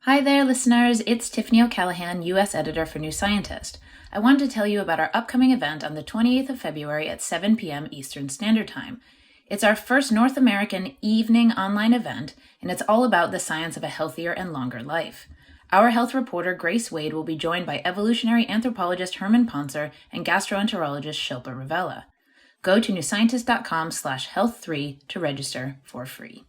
Hi there, listeners. It's Tiffany O'Callaghan, U.S. editor for New Scientist. I wanted to tell you about our upcoming event on the 28th of February at 7 p.m. Eastern Standard Time. It's our first North American evening online event, and it's all about the science of a healthier and longer life. Our health reporter, Grace Wade, will be joined by evolutionary anthropologist Herman Ponser and gastroenterologist Shilpa Ravella. Go to newscientist.com/health3 to register for free.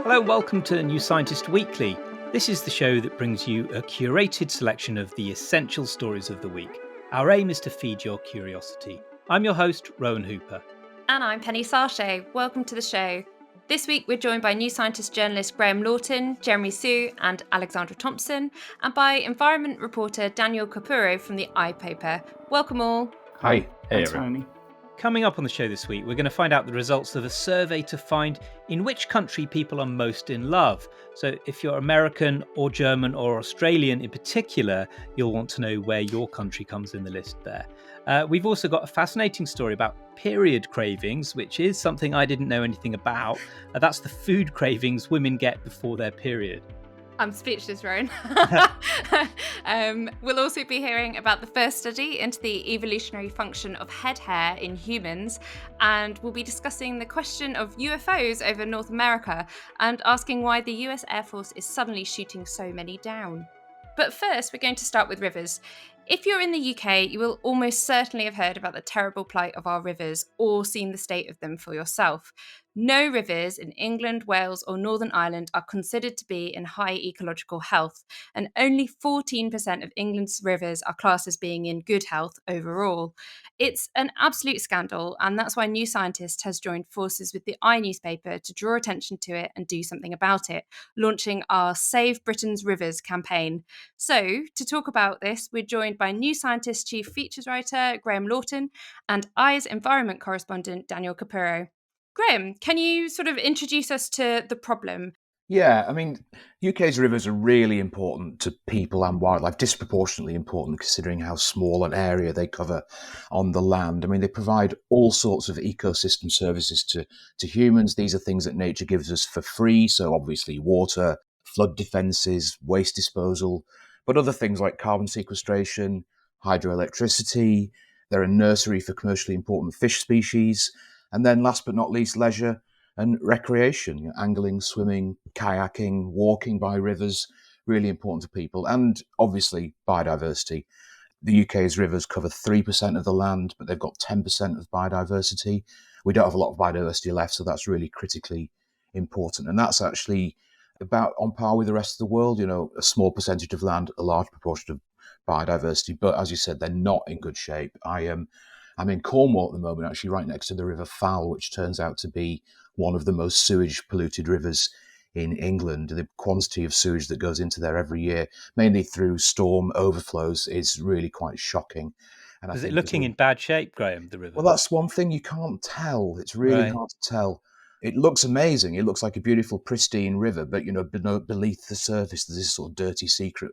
Hello and welcome to New Scientist Weekly. This is the show that brings you a curated selection of the essential stories of the week. Our aim is to feed your curiosity. I'm your host, Rowan Hooper. And I'm Penny Sarche. Welcome to the show. This week we're joined by New Scientist journalist Graham Lawton, Jeremy Sue and Alexandra Thompson, and by environment reporter Daniel Capurro from the iPaper. Welcome all. Hi. Hey, Thanks for having me. Coming up on the show this week, we're going to find out the results of a survey to find in which country people are most in love. So if you're American or German or Australian in particular, you'll want to know where your country comes in the list there. We've also got a fascinating story about period cravings, which is something I didn't know anything about. That's the food cravings women get before their period. I'm speechless, Rowan. We'll also be hearing about the first study into the evolutionary function of head hair in humans, and we'll be discussing the question of UFOs over North America and asking why the US Air Force is suddenly shooting so many down. But first, we're going to start with rivers. If you're in the UK, you will almost certainly have heard about the terrible plight of our rivers or seen the state of them for yourself. No rivers in England, Wales, or Northern Ireland are considered to be in high ecological health, and only 14% of England's rivers are classed as being in good health overall. It's an absolute scandal, and that's why New Scientist has joined forces with the newspaper to draw attention to it and do something about it, launching our Save Britain's Rivers campaign. So, to talk about this, we're joined by New Scientist chief features writer Graham Lawton and I's environment correspondent Daniel Capurro. Graham, can you sort of introduce us to the problem? Yeah, I mean, UK's rivers are really important to people and wildlife, disproportionately important considering how small an area they cover on the land. I mean, they provide all sorts of ecosystem services to humans. These are things that nature gives us for free. So obviously water, flood defences, waste disposal, but other things like carbon sequestration, hydroelectricity. They're a nursery for commercially important fish species. And then last but not least, leisure and recreation, angling, swimming, kayaking, walking by rivers, really important to people. And obviously biodiversity. The UK's rivers cover 3% of the land, but they've got 10% of biodiversity. We don't have a lot of biodiversity left, so that's really critically important. And that's actually about on par with the rest of the world, a small percentage of land, a large proportion of biodiversity. But as you said, they're not in good shape. I'm in Cornwall at the moment, actually right next to the River Fowl, which turns out to be one of the most sewage polluted rivers in England. The quantity of sewage that goes into there every year, mainly through storm overflows, is really quite shocking. And Is it looking in bad shape, Graham, the river? Well, that's one thing you can't tell. It's really hard to tell. It looks amazing. It looks like a beautiful, pristine river, but, beneath the surface, there's this sort of dirty secret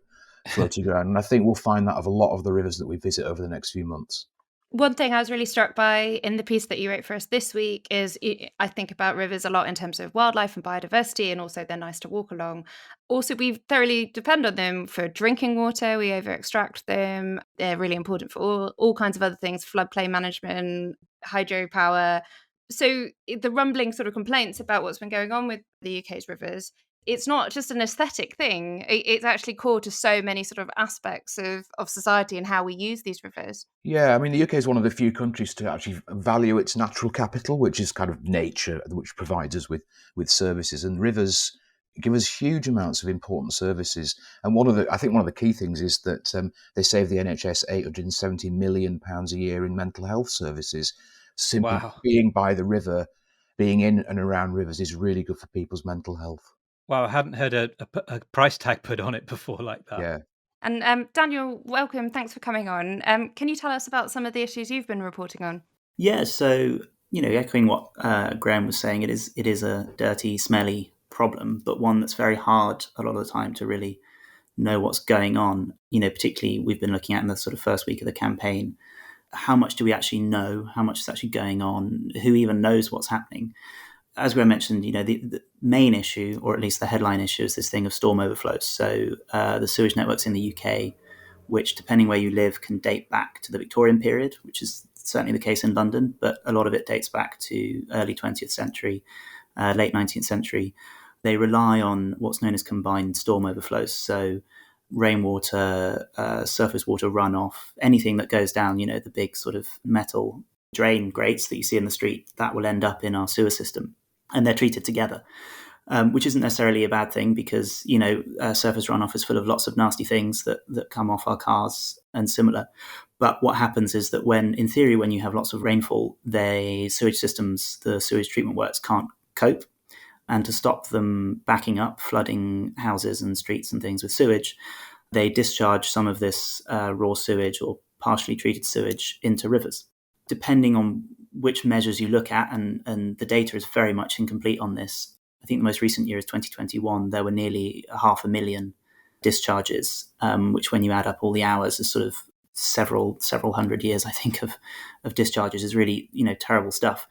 floating around. And I think we'll find that of a lot of the rivers that we visit over the next few months. One thing I was really struck by in the piece that you wrote for us this week is I think about rivers a lot in terms of wildlife and biodiversity, and also they're nice to walk along. Also, we thoroughly depend on them for drinking water. We over-extract them. They're really important for all kinds of other things, floodplain management, hydropower. So the rumbling sort of complaints about what's been going on with the UK's rivers, it's not just an aesthetic thing. It's actually core to so many sort of aspects of society and how we use these rivers. Yeah, I mean, the UK is one of the few countries to actually value its natural capital, which is kind of nature, which provides us with services. And rivers give us huge amounts of important services. And I think one of the key things is that they save the NHS £870 million a year in mental health services. Simply being by the river, being in and around rivers is really good for people's mental health. Wow, I hadn't heard a price tag put on it before like that. Yeah. And Daniel, welcome. Thanks for coming on. Can you tell us about some of the issues you've been reporting on? Yeah, so, echoing what Graham was saying, it is a dirty, smelly problem, but one that's very hard a lot of the time to really know what's going on. Particularly we've been looking at in the sort of first week of the campaign, how much do we actually know? How much is actually going on? Who even knows what's happening? as Graham mentioned, the main issue, or at least the headline issue, is this thing of storm overflows. So the sewage networks in the UK, which, depending where you live, can date back to the Victorian period, which is certainly the case in London, but a lot of it dates back to early 20th century, late 19th century. They rely on what's known as combined storm overflows. So rainwater, surface water runoff, anything that goes down, the big sort of metal drain grates that you see in the street, that will end up in our sewer system. And they're treated together, which isn't necessarily a bad thing because, surface runoff is full of lots of nasty things that come off our cars and similar. But what happens is that when you have lots of rainfall, the sewage systems, the sewage treatment works can't cope. And to stop them backing up, flooding houses and streets and things with sewage, they discharge some of this raw sewage or partially treated sewage into rivers. Depending on which measures you look at, and the data is very much incomplete on this, I think the most recent year is 2021, there were nearly 500,000 discharges, which when you add up all the hours is sort of several hundred years, I think, of discharges is really, terrible stuff.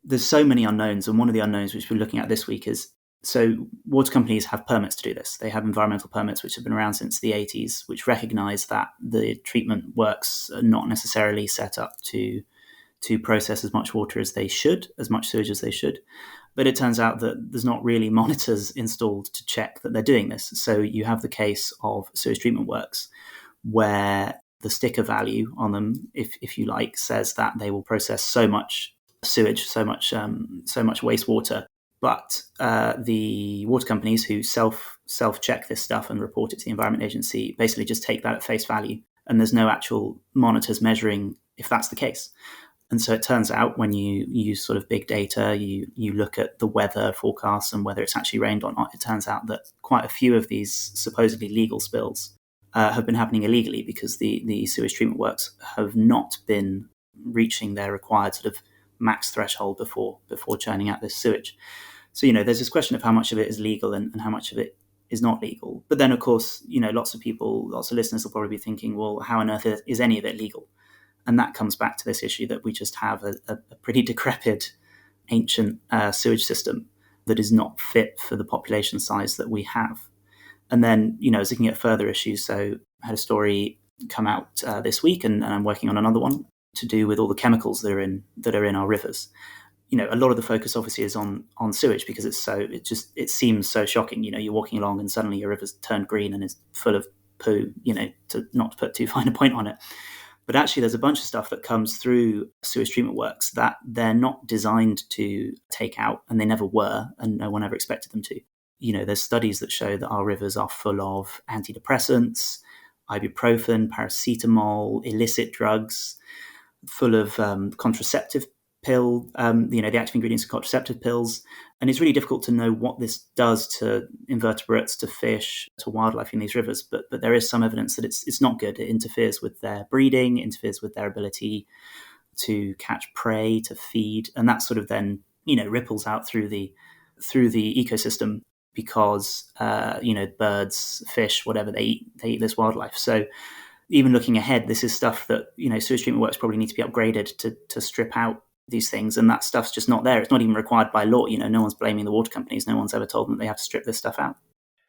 There's so many unknowns, and one of the unknowns which we're looking at this week is, so water companies have permits to do this. They have environmental permits which have been around since the 80s, which recognise that the treatment works are not necessarily set up to process as much water as they should, as much sewage as they should. But it turns out that there's not really monitors installed to check that they're doing this. So you have the case of sewage treatment works where the sticker value on them, if you like, says that they will process so much sewage, so much wastewater. But the water companies who self check this stuff and report it to the Environment Agency basically just take that at face value, and there's no actual monitors measuring if that's the case. And so it turns out when you use sort of big data, you look at the weather forecasts and whether it's actually rained or not, it turns out that quite a few of these supposedly legal spills have been happening illegally because the sewage treatment works have not been reaching their required sort of max threshold before churning out this sewage. So, there's this question of how much of it is legal and how much of it is not legal. But then, of course, lots of listeners will probably be thinking, well, how on earth is any of it legal? And that comes back to this issue that we just have a pretty decrepit, ancient sewage system that is not fit for the population size that we have. And then, I was looking at further issues. So I had a story come out this week, and I'm working on another one to do with all the chemicals that are in our rivers. A lot of the focus obviously is on sewage because it seems so shocking. You're walking along and suddenly your river's turned green and is full of poo, to not put too fine a point on it. But actually, there's a bunch of stuff that comes through sewage treatment works that they're not designed to take out, and they never were, and no one ever expected them to. There's studies that show that our rivers are full of antidepressants, ibuprofen, paracetamol, illicit drugs, full of contraceptive pill, the active ingredients of contraceptive pills. And it's really difficult to know what this does to invertebrates, to fish, to wildlife in these rivers. But there is some evidence that it's not good. It interferes with their breeding, interferes with their ability to catch prey, to feed. And that sort of then, ripples out through the ecosystem because, birds, fish, whatever they eat this wildlife. So even looking ahead, this is stuff that, sewage treatment works probably need to be upgraded to strip out these things, and that stuff's just not there. It's not even required by law. No one's blaming the water companies. No one's ever told them they have to strip this stuff out.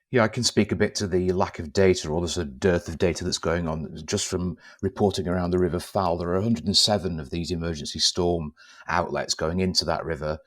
Yeah, I can speak a bit to the lack of data or the sort of dearth of data that's going on. Just from reporting around the River Fowl, there are 107 of these emergency storm outlets going into that river.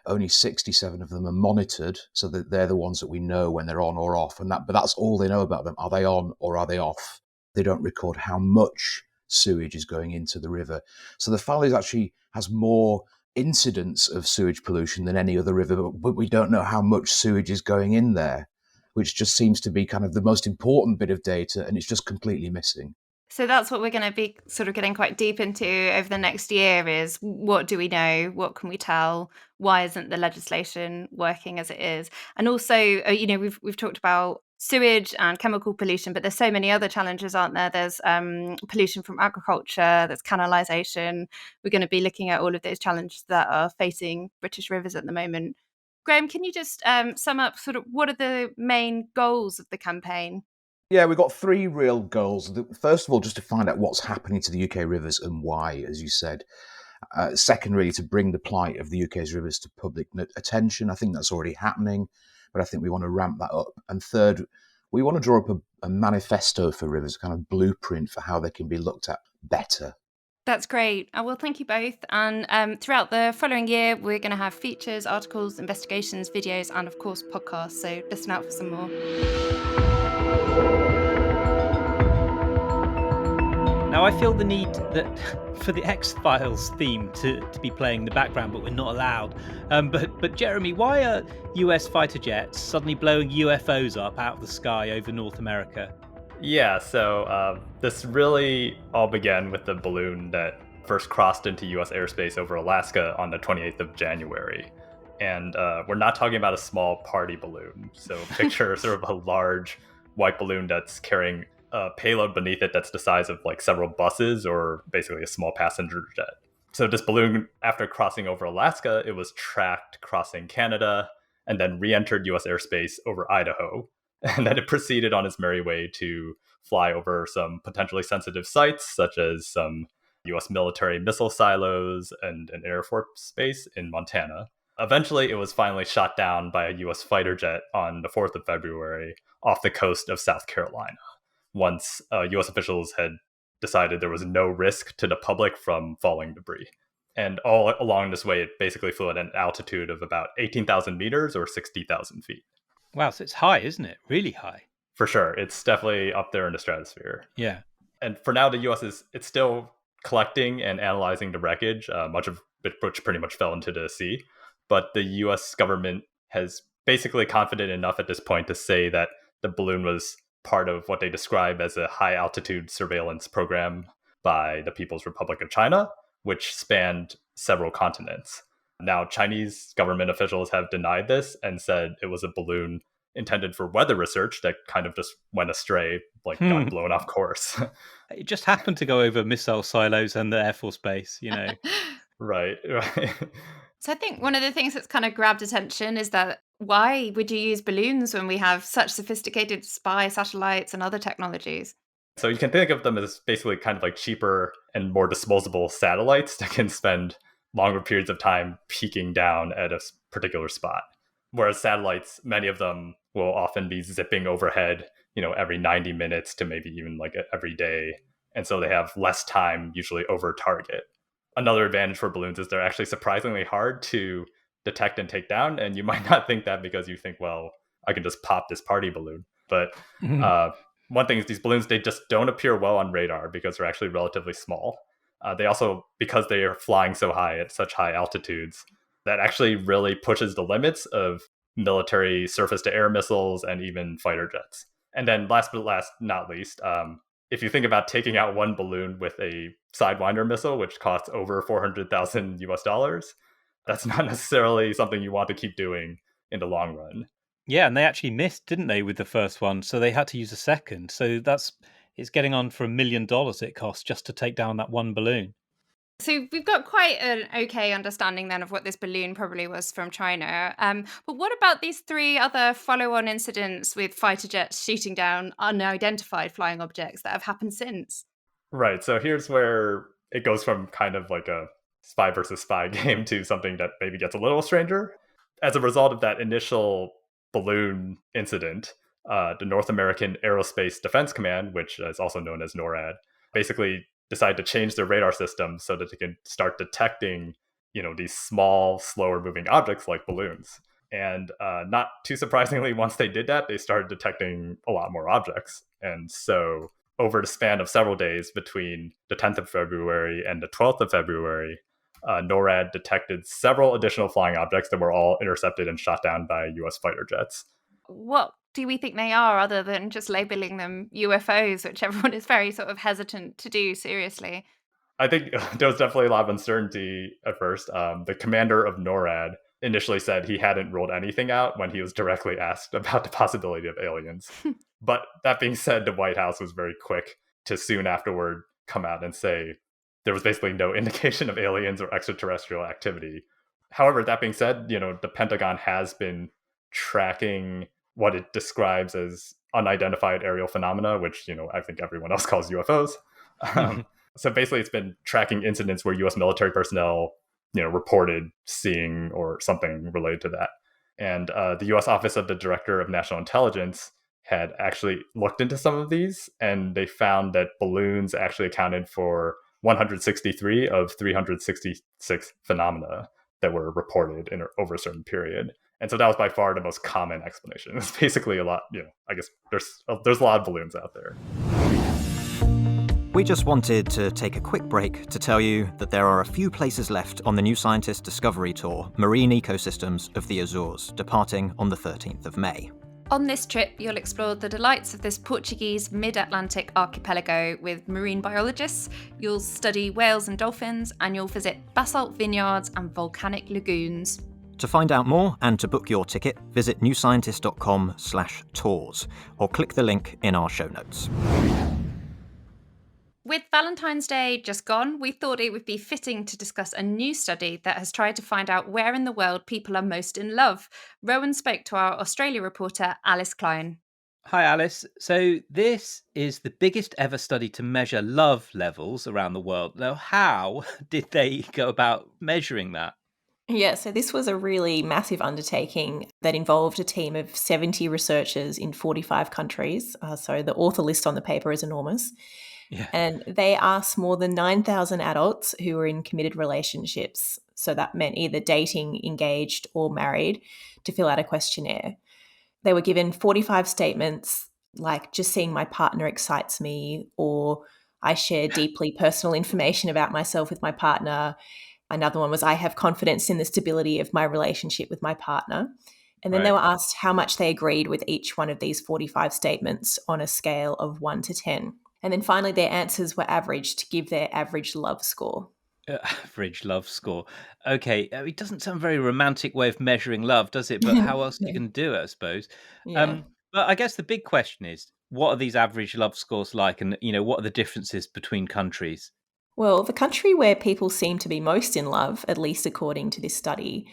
Only 67 of them are monitored, so that they're the ones that we know when they're on or off. But that's all they know about them. Are they on or are they off? They don't record how much sewage is going into the river. So the Fowl actually has more incidents of sewage pollution than any other river, but we don't know how much sewage is going in there, which just seems to be kind of the most important bit of data, and it's just completely missing. So that's what we're going to be sort of getting quite deep into over the next year is what do we know? What can we tell? Why isn't the legislation working as it is? And also, we've talked about sewage and chemical pollution, but there's so many other challenges, aren't there? There's pollution from agriculture, there's canalisation. We're going to be looking at all of those challenges that are facing British rivers at the moment. Graham, can you just sum up sort of what are the main goals of the campaign? Yeah, we've got three real goals. First of all, just to find out what's happening to the UK rivers and why, as you said. Second, really, to bring the plight of the UK's rivers to public attention. I think that's already happening, but I think we want to ramp that up. And third, we want to draw up a manifesto for rivers, a kind of blueprint for how they can be looked at better. That's great. Well, thank you both. And throughout the following year, we're going to have features, articles, investigations, videos, and of course, podcasts. So listen out for some more. Now, I feel the need that for the X-Files theme to be playing in the background, but we're not allowed. But Jeremy, why are US fighter jets suddenly blowing UFOs up out of the sky over North America? Yeah, so this really all began with the balloon that first crossed into US airspace over Alaska on the 28th of January. And we're not talking about a small party balloon. So picture sort of a large white balloon that's carrying a payload beneath it that's the size of like several buses or basically a small passenger jet. So this balloon, after crossing over Alaska, it was tracked crossing Canada and then re-entered US airspace over Idaho. And then it proceeded on its merry way to fly over some potentially sensitive sites, such as some US military missile silos and an Air Force base in Montana. Eventually, it was finally shot down by a US fighter jet on the 4th of February off the coast of South Carolina, once US officials had decided there was no risk to the public from falling debris. And all along this way, it basically flew at an altitude of about 18,000 meters or 60,000 feet. Wow, so it's high, isn't it? Really high. For sure. It's definitely up there in the stratosphere. Yeah. And for now, the US it's still collecting and analyzing the wreckage, much of which pretty much fell into the sea. But the US government has basically confident enough at this point to say that the balloon was part of what they describe as a high altitude surveillance program by the People's Republic of China, which spanned several continents. Now, Chinese government officials have denied this and said it was a balloon intended for weather research that kind of just went astray, like got blown off course. It just happened to go over missile silos and the Air Force Base, you know. Right. So I think one of the things that's kind of grabbed attention is that why would you use balloons when we have such sophisticated spy satellites and other technologies? So you can think of them as basically kind of like cheaper and more disposable satellites that can spend longer periods of time peeking down at a particular spot. Whereas satellites, many of them will often be zipping overhead, every 90 minutes to maybe even like every day. And so they have less time usually over target. Another advantage for balloons is they're actually surprisingly hard to detect and take down. And you might not think that because you think, well, I can just pop this party balloon. But one thing is these balloons, they just don't appear well on radar because they're actually relatively small. They also, because they are flying so high at such high altitudes, that actually really pushes the limits of military surface-to-air missiles and even fighter jets. And then last but not least, if you think about taking out one balloon with a Sidewinder missile, which costs over $400,000 US, that's not necessarily something you want to keep doing in the long run. Yeah, and they actually missed, didn't they, with the first one? So they had to use a second. So it's getting on for $1 million it costs just to take down that one balloon. So we've got quite an okay understanding then of what this balloon probably was from China. But what about these 3 other follow-on incidents with fighter jets shooting down unidentified flying objects that have happened since? Right. So here's where it goes from kind of like a spy versus spy game to something that maybe gets a little stranger. As a result of that initial balloon incident, the North American Aerospace Defense Command, which is also known as NORAD, basically decided to change their radar system so that they can start detecting, these small, slower moving objects like balloons. And not too surprisingly, once they did that, they started detecting a lot more objects. And so over the span of several days between the 10th of February and the 12th of February, NORAD detected several additional flying objects that were all intercepted and shot down by US fighter jets. What do we think they are other than just labeling them UFOs, which everyone is very sort of hesitant to do seriously? I think there was definitely a lot of uncertainty at first. The commander of NORAD initially said he hadn't ruled anything out when he was directly asked about the possibility of aliens. But that being said, the White House was very quick to soon afterward come out and say there was basically no indication of aliens or extraterrestrial activity. However, that being said, the Pentagon has been tracking what it describes as unidentified aerial phenomena, which, I think everyone else calls UFOs. So basically, it's been tracking incidents where U.S. military personnel, reported seeing or something related to that. And the U.S. Office of the Director of National Intelligence had actually looked into some of these, and they found that balloons actually accounted for 163 of 366 phenomena that were reported over a certain period. And so that was by far the most common explanation. It's basically a lot, I guess there's a lot of balloons out there. We just wanted to take a quick break to tell you that there are a few places left on the New Scientist Discovery Tour, Marine Ecosystems of the Azores, departing on the 13th of May. On this trip, you'll explore the delights of this Portuguese mid-Atlantic archipelago with marine biologists, you'll study whales and dolphins, and you'll visit basalt vineyards and volcanic lagoons. To find out more and to book your ticket, visit newscientist.com/tours or click the link in our show notes. With Valentine's Day just gone, we thought it would be fitting to discuss a new study that has tried to find out where in the world people are most in love. Rowan spoke to our Australia reporter, Alice Klein. Hi, Alice. So this is the biggest ever study to measure love levels around the world. Now, how did they go about measuring that? Yeah, so this was a really massive undertaking that involved a team of 70 researchers in 45 countries. So the author list on the paper is enormous. Yeah. And they asked more than 9,000 adults who were in committed relationships. So that meant either dating, engaged, or married, to fill out a questionnaire. They were given 45 statements like, just seeing my partner excites me, or I share deeply personal information about myself with my partner. Another one was, I have confidence in the stability of my relationship with my partner. And then they were asked how much they agreed with each one of these 45 statements on a scale of 1 to 10. And then finally, their answers were averaged to give their average love score. Average love score. Okay, it doesn't sound a very romantic way of measuring love, does it? But how else are you going to do it, I suppose? Yeah. But I guess the big question is, what are these average love scores like? And, what are the differences between countries? Well, the country where people seem to be most in love, at least according to this study,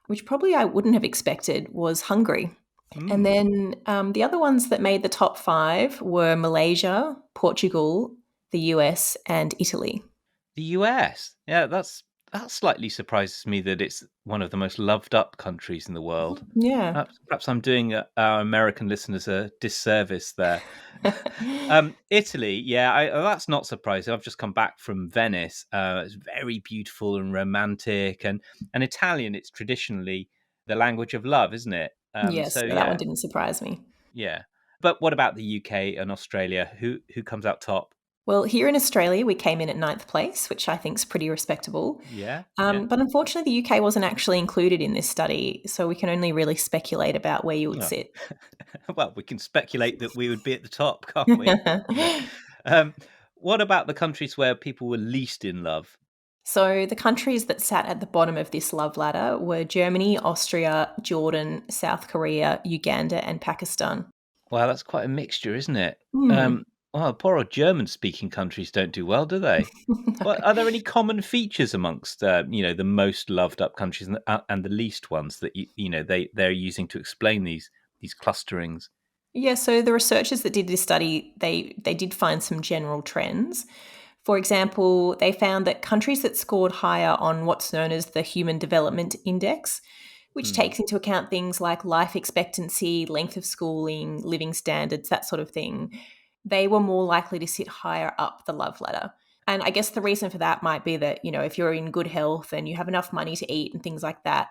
which probably I wouldn't have expected, was Hungary. And then the other ones that made the top 5 were Malaysia, Portugal, the US, and Italy. The US? Yeah, that slightly surprises me that it's one of the most loved up countries in the world. Yeah. Perhaps I'm doing our American listeners a disservice there. Italy, yeah, that's not surprising. I've just come back from Venice. It's very beautiful and romantic. And Italian, it's traditionally the language of love, isn't it? Yes, so that one didn't surprise me. Yeah. But what about the UK and Australia? Who comes out top? Well, here in Australia, we came in at 9th place, which I think is pretty respectable. Yeah. But unfortunately, the UK wasn't actually included in this study, so we can only really speculate about where you would sit. Well, we can speculate that we would be at the top, can't we? What about the countries where people were least in love? So the countries that sat at the bottom of this love ladder were Germany, Austria, Jordan, South Korea, Uganda, and Pakistan. Wow, that's quite a mixture, isn't it? Well, poor old German-speaking countries don't do well, do they? No. Well, are there any common features amongst, the most loved-up countries and the least ones that they're using to explain these clusterings? Yeah, so the researchers that did this study, they did find some general trends. For example, they found that countries that scored higher on what's known as the Human Development Index, which takes into account things like life expectancy, length of schooling, living standards, that sort of thing, they were more likely to sit higher up the love ladder. And I guess the reason for that might be that, if you're in good health and you have enough money to eat and things like that,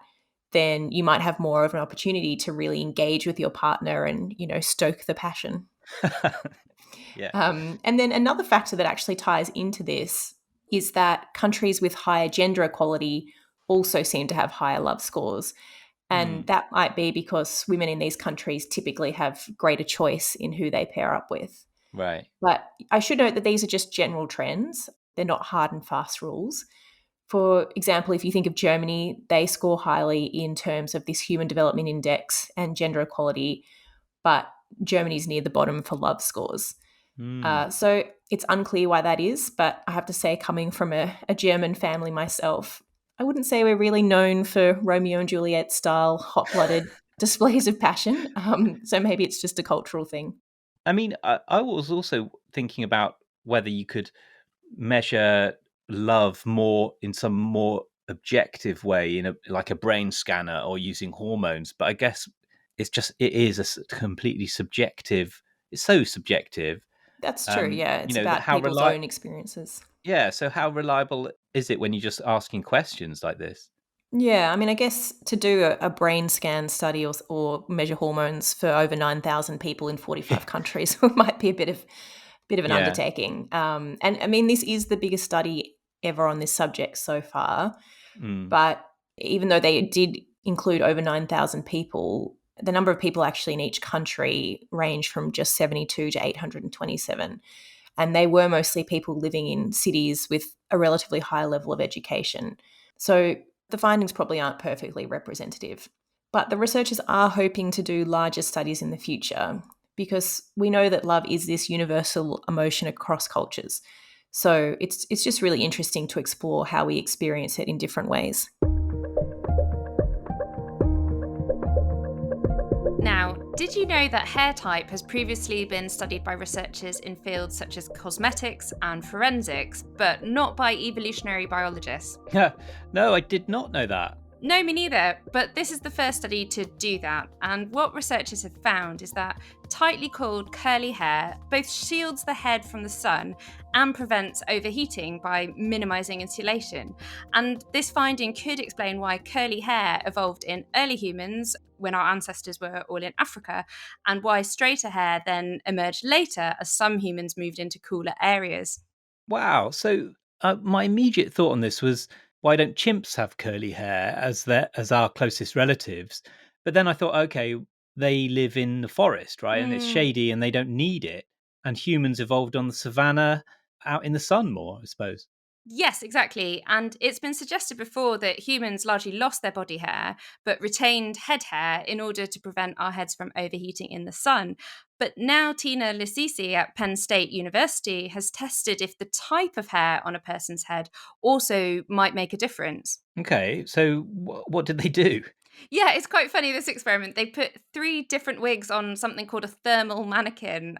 then you might have more of an opportunity to really engage with your partner and, stoke the passion. Yeah. And then another factor that actually ties into this is that countries with higher gender equality also seem to have higher love scores. And that might be because women in these countries typically have greater choice in who they pair up with. Right. But I should note that these are just general trends. They're not hard and fast rules. For example, if you think of Germany, they score highly in terms of this Human Development Index and gender equality, but Germany's near the bottom for love scores. So it's unclear why that is, but I have to say, coming from a German family myself, I wouldn't say we're really known for Romeo and Juliet style hot-blooded displays of passion. So maybe it's just a cultural thing. I mean, I was also thinking about whether you could measure love more in some more objective way, like a brain scanner or using hormones. But I guess it is completely subjective. It's so subjective. That's true. Yeah, it's That about people's own experiences. Yeah. So how reliable is it when you're just asking questions like this? Yeah, I mean, I guess to do a brain scan study or measure hormones for over 9,000 people in 45 countries might be a bit of an Yeah. undertaking. And I mean, this is the biggest study ever on this subject so far. But even though they did include over 9,000 people, the number of people actually in each country ranged from just 72 to 827. And they were mostly people living in cities with a relatively high level of education. So the findings probably aren't perfectly representative. But the researchers are hoping to do larger studies in the future because we know that love is this universal emotion across cultures. So it's just really interesting to explore how we experience it in different ways. Now, did you know that hair type has previously been studied by researchers in fields such as cosmetics and forensics, but not by evolutionary biologists? No, I did not know that. No, me neither, but this is the first study to do that. And what researchers have found is that tightly coiled curly hair both shields the head from the sun and prevents overheating by minimizing insulation. And this finding could explain why curly hair evolved in early humans when our ancestors were all in Africa, and why straighter hair then emerged later as some humans moved into cooler areas. Wow. So my immediate thought on this was, why don't chimps have curly hair as our closest relatives? But then I thought, okay, they live in the forest, right? And it's shady and they don't need it. And humans evolved on the savannah out in the sun more, I suppose. Yes, exactly. And it's been suggested before that humans largely lost their body hair, but retained head hair in order to prevent our heads from overheating in the sun. But now Tina Licisi at Penn State University has tested if the type of hair on a person's head also might make a difference. Okay, so what did they do? Yeah, it's quite funny, this experiment. They put 3 different wigs on something called a thermal mannequin.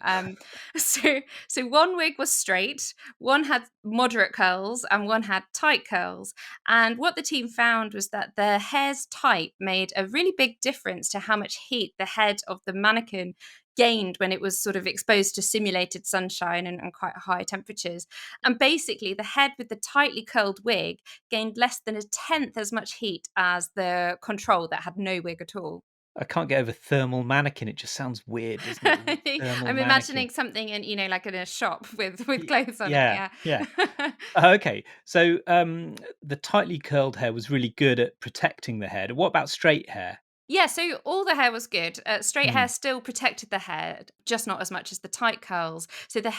So one wig was straight, one had moderate curls, and one had tight curls. And what the team found was that the hair's type made a really big difference to how much heat the head of the mannequin gained when it was sort of exposed to simulated sunshine and quite high temperatures. And basically, the head with the tightly curled wig gained less than 1/10 as much heat as the control that had no wig at all. I can't get over thermal mannequin. It just sounds weird, doesn't it? I'm imagining something in like in a shop with clothes on yeah, it. Yeah. Okay, so the tightly curled hair was really good at protecting the head. What about straight hair? Yeah, so all the hair was good. Straight hair still protected the head, just not as much as the tight curls. So the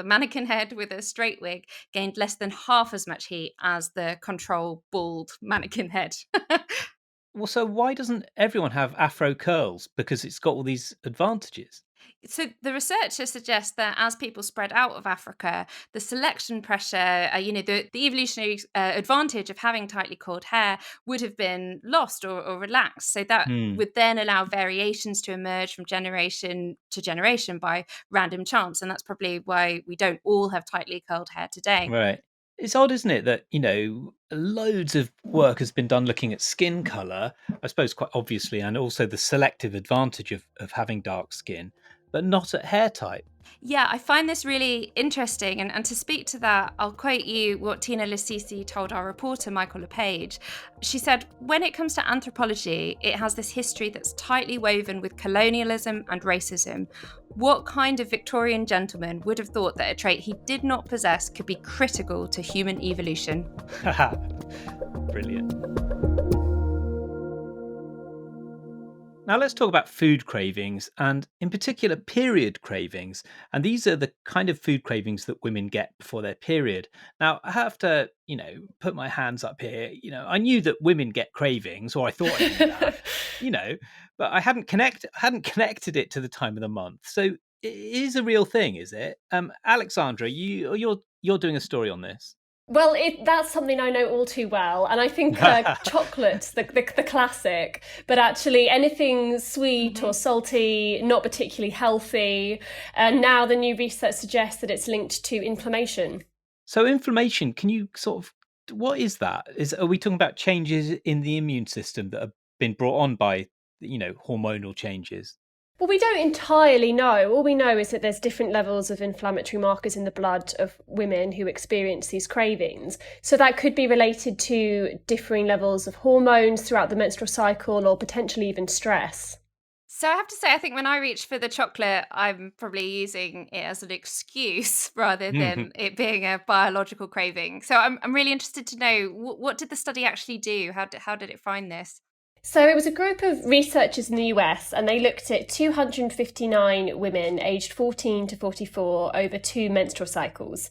mannequin head with a straight wig gained less than half as much heat as the control bald mannequin head. Well, so why doesn't everyone have afro curls? Because it's got all these advantages. So the researchers suggest that as people spread out of Africa, the selection pressure, the evolutionary advantage of having tightly coiled hair would have been lost or relaxed. So that would then allow variations to emerge from generation to generation by random chance. And that's probably why we don't all have tightly curled hair today. Right. It's odd, isn't it, that, loads of work has been done looking at skin color, I suppose quite obviously, and also the selective advantage of having dark skin, but not at hair type. Yeah, I find this really interesting. And to speak to that, I'll quote you what Tina Licisi told our reporter, Michael LePage. She said, when it comes to anthropology, it has this history that's tightly woven with colonialism and racism. What kind of Victorian gentleman would have thought that a trait he did not possess could be critical to human evolution? Brilliant. Now let's talk about food cravings, and in particular period cravings. And these are the kind of food cravings that women get before their period. Now I have to, put my hands up here. I knew that women get cravings, or I thought I knew that, but I hadn't connected it to the time of the month. So it is a real thing, is it? Alexandra, you're doing a story on this. Well, that's something I know all too well. And I think chocolate's the classic, but actually anything sweet or salty, not particularly healthy. And now the new research suggests that it's linked to inflammation. So inflammation, can you what is that? Are we talking about changes in the immune system that have been brought on by, hormonal changes? Well, we don't entirely know. All we know is that there's different levels of inflammatory markers in the blood of women who experience these cravings. So that could be related to differing levels of hormones throughout the menstrual cycle, or potentially even stress. So I have to say, I think when I reach for the chocolate, I'm probably using it as an excuse rather than it being a biological craving. So I'm really interested to know, what did the study actually do? How did it find this? So it was a group of researchers in the US, and they looked at 259 women aged 14 to 44 over 2 menstrual cycles.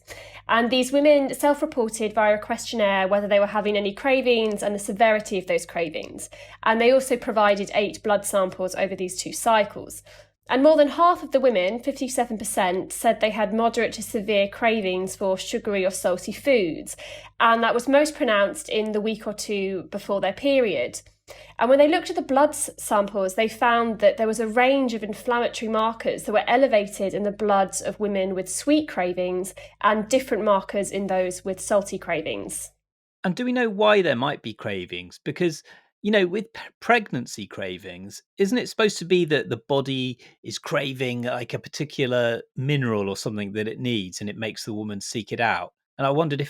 And these women self-reported via a questionnaire whether they were having any cravings and the severity of those cravings. And they also provided 8 blood samples over these 2 cycles. And more than half of the women, 57%, said they had moderate to severe cravings for sugary or salty foods. And that was most pronounced in the week or 2 before their period. And when they looked at the blood samples, they found that there was a range of inflammatory markers that were elevated in the bloods of women with sweet cravings and different markers in those with salty cravings. And do we know why there might be cravings? Because, with pregnancy cravings, isn't it supposed to be that the body is craving like a particular mineral or something that it needs, and it makes the woman seek it out? And I wondered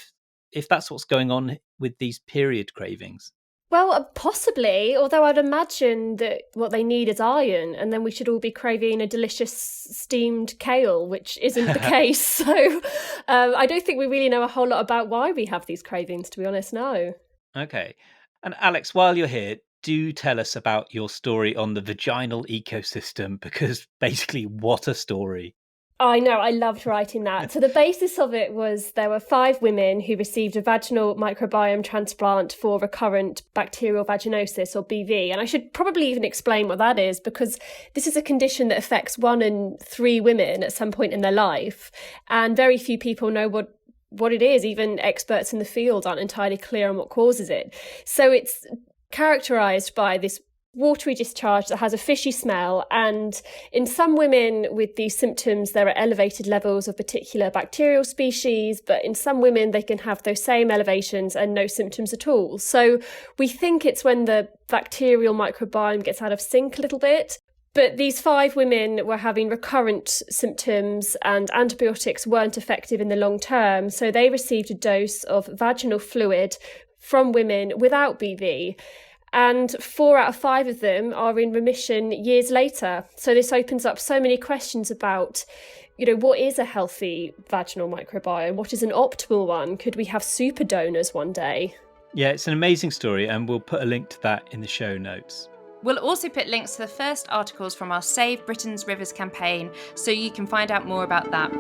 if that's what's going on with these period cravings. Well, possibly, although I'd imagine that what they need is iron, and then we should all be craving a delicious steamed kale, which isn't the case. So I don't think we really know a whole lot about why we have these cravings, to be honest, no. Okay. And Alex, while you're here, do tell us about your story on the vaginal ecosystem, because basically, what a story. I know, I loved writing that. So the basis of it was there were 5 women who received a vaginal microbiome transplant for recurrent bacterial vaginosis, or BV. And I should probably even explain what that is, because this is a condition that affects 1 in 3 women at some point in their life. And very few people know what it is. Even experts in the field aren't entirely clear on what causes it. So it's characterized by this watery discharge that has a fishy smell, and in some women with these symptoms there are elevated levels of particular bacterial species, but in some women they can have those same elevations and no symptoms at all. So we think it's when the bacterial microbiome gets out of sync a little bit. But these 5 women were having recurrent symptoms, and antibiotics weren't effective in the long term, so they received a dose of vaginal fluid from women without BV. And 4 out of 5 of them are in remission years later. So this opens up so many questions about, what is a healthy vaginal microbiome? What is an optimal one? Could we have super donors one day? Yeah, it's an amazing story, and we'll put a link to that in the show notes. We'll also put links to the first articles from our Save Britain's Rivers campaign, so you can find out more about that.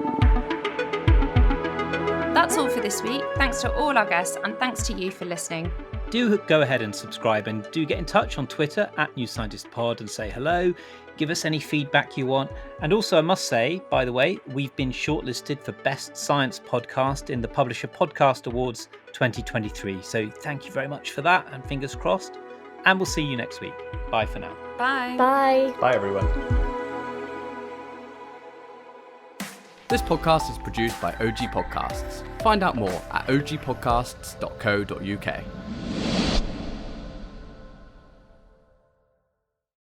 That's all for this week. Thanks to all our guests, and thanks to you for listening. Do go ahead and subscribe, and do get in touch on Twitter @NewScientistPod and say hello. Give us any feedback you want. And also, I must say, by the way, we've been shortlisted for Best Science Podcast in the Publisher Podcast Awards 2023. So thank you very much for that, and fingers crossed. And we'll see you next week. Bye for now. Bye. Bye. Bye, everyone. This podcast is produced by OG Podcasts. Find out more at ogpodcasts.co.uk.